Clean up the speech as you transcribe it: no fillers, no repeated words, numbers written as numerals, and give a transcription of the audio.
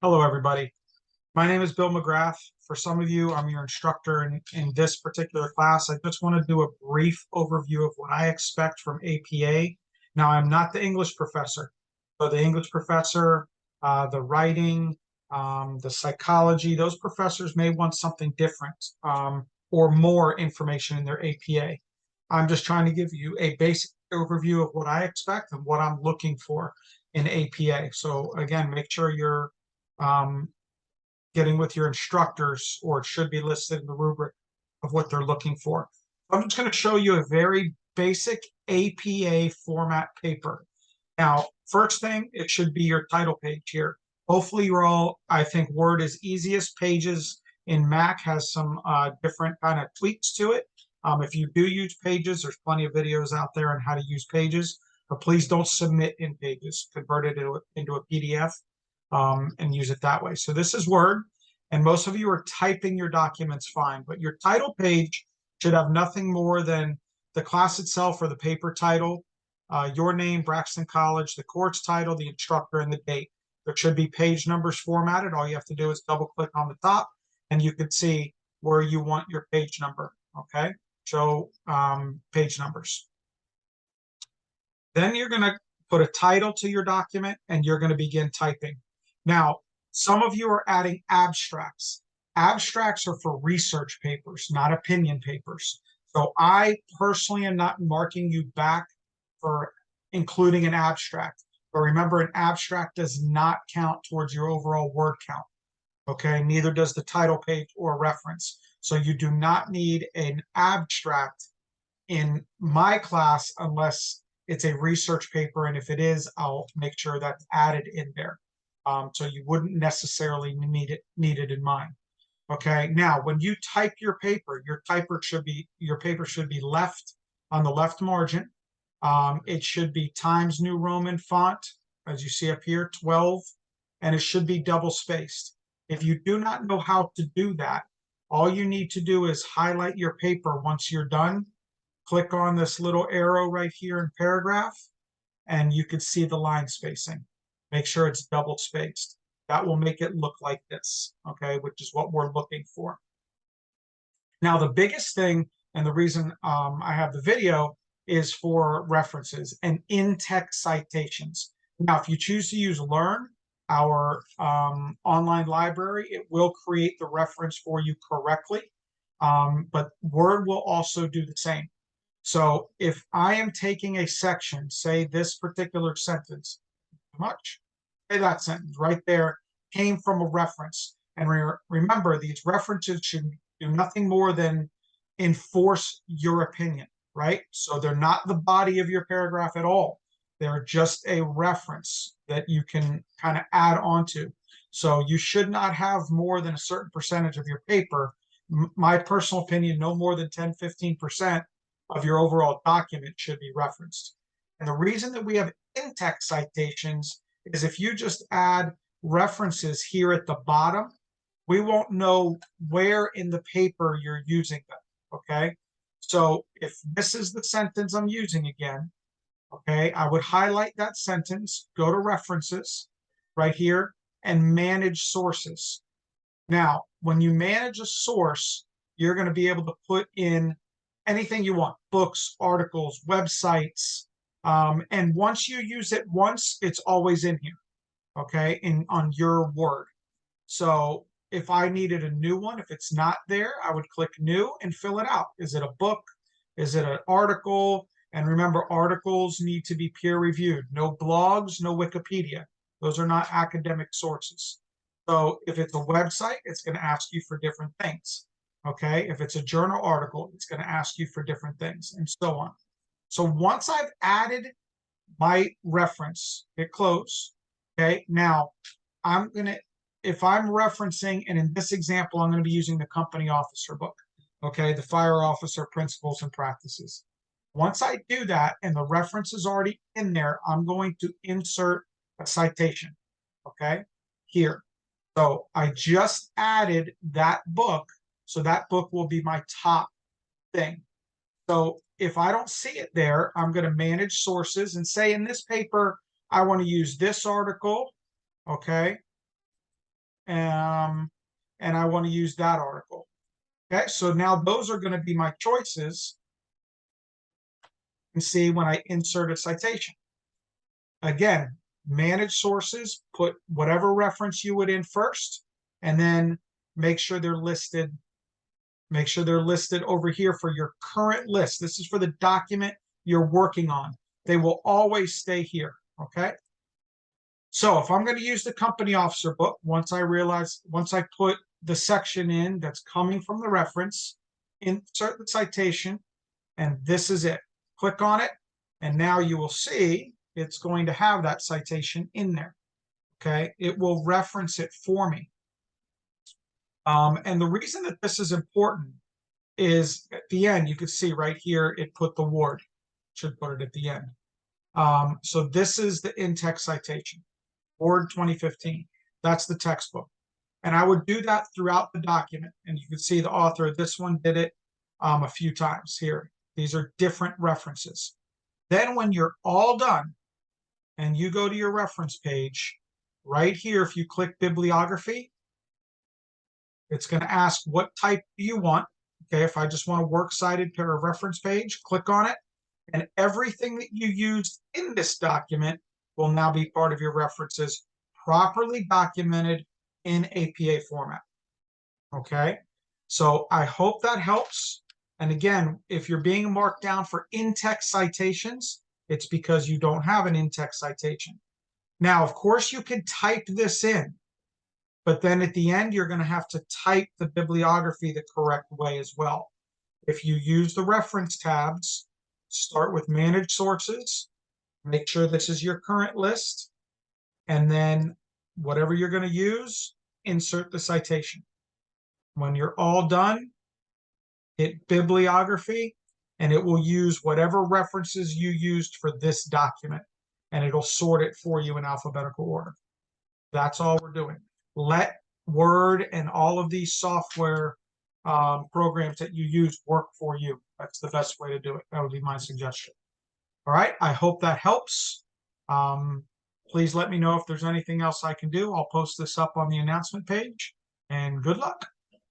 Hello, everybody. My name is Bill McGrath. For some of you, I'm your instructor in this particular class. I just want to do a brief overview of what I expect from APA. Now, I'm not the English professor. So the English professor, the writing, the psychology, those professors may want something different or more information in their APA. I'm just trying to give you a basic overview of what I expect and what I'm looking for in APA. So again, make sure you're um, getting with your instructors, or it should be listed in the rubric of what they're looking for. I'm just going to show you a very basic APA format paper. Now, first thing, it should be your title page here. Hopefully you're all, I think Word is easiest. Pages in Mac has some different kind of tweaks to it. If you do use Pages, there's plenty of videos out there on how to use Pages, but please don't submit in Pages. Convert it into a PDF and use it that way. So this is Word, and most of you are typing your documents fine, but your title page should have nothing more than the class itself or the paper title, your name, Braxton College, the course title, the instructor, and the date. There should be page numbers formatted. All you have to do is double click on the top, and you can see where you want your page number. Okay, show page numbers. Then you're going to put a title to your document, and you're going to begin typing. Now, some of you are adding abstracts. Abstracts are for research papers, not opinion papers. So I personally am not marking you back for including an abstract. But remember, an abstract does not count towards your overall word count. Okay, neither does the title page or reference. So you do not need an abstract in my class unless it's a research paper. And if it is, I'll make sure that's added in there. So you wouldn't necessarily need it in mine. Okay, now when you type your paper, your paper should be left on the left margin. It should be Times New Roman font, as you see up here, 12, and it should be double spaced. If you do not know how to do that, all you need to do is highlight your paper once you're done. Click on this little arrow right here in paragraph, and you can see the line spacing. Make sure it's double spaced. That will make it look like this, okay, which is what we're looking for. Now, the biggest thing, and the reason I have the video, is for references and in-text citations. Now, if you choose to use Learn, our online library, it will create the reference for you correctly, but Word will also do the same. So if I am taking a section, say this particular sentence, much, say that sentence right there came from a reference. And remember, these references should do nothing more than enforce your opinion, right? So they're not the body of your paragraph at all. They're just a reference that you can kind of add onto. So you should not have more than a certain percentage of your paper. My personal opinion, no more than 10, 15% of your overall document should be referenced. And the reason that we have in-text citations is if you just add references here at the bottom, we won't know where in the paper you're using them, okay? So if this is the sentence I'm using again, okay, I would highlight that sentence, go to references right here, and manage sources. Now, when you manage a source, you're going to be able to put in anything you want, books, articles, websites. And once you use it once, it's always in here, okay, on your Word. So if I needed a new one, if it's not there, I would click new and fill it out. Is it a book? Is it an article? And remember, articles need to be peer reviewed. No blogs, no Wikipedia. Those are not academic sources. So if it's a website, it's going to ask you for different things. Okay, if it's a journal article, it's going to ask you for different things, and so on. So once I've added my reference, hit close. Okay, now I'm going to, if I'm referencing, and in this example, I'm going to be using the company officer book, okay, the fire officer principles and practices. Once I do that and the reference is already in there, I'm going to insert a citation, okay, here. So I just added that book, so that book will be my top thing. So if I don't see it there, I'm going to manage sources and say in this paper, I want to use this article, okay? and I want to use that article. Okay, so now those are going to be my choices. And see when I insert a citation. Again, manage sources, put whatever reference you would in first, and then make sure they're listed. Make sure they're listed over here for your current list. This is for the document you're working on. They will always stay here, okay? So if I'm going to use the company officer book, once I put the section in that's coming from the reference, insert the citation, and this is it. Click on it, and now you will see it's going to have that citation in there, okay? It will reference it for me. And the reason that this is important is at the end, you can see right here, it put the ward. Should put it at the end. So this is the in text citation, Ward 2015. That's the textbook. And I would do that throughout the document. And you can see the author of this one did it a few times here. These are different references. Then when you're all done and you go to your reference page, right here, if you click bibliography, it's going to ask what type do you want. Okay, if I just want a works cited reference page, click on it. And everything that you used in this document will now be part of your references, properly documented in APA format. Okay, so I hope that helps. And again, if you're being marked down for in-text citations, it's because you don't have an in-text citation. Now, of course, you can type this in, but then at the end, you're going to have to type the bibliography the correct way as well. If you use the reference tabs, start with manage sources, make sure this is your current list, and then whatever you're going to use, insert the citation. When you're all done, hit bibliography, and it will use whatever references you used for this document, and it'll sort it for you in alphabetical order. That's all we're doing. Let Word and all of these software programs that you use work for you. That's the best way to do it. That would be my suggestion. All right, I hope that helps. Please let me know if there's anything else I can do. I'll post this up on the announcement page, and good luck.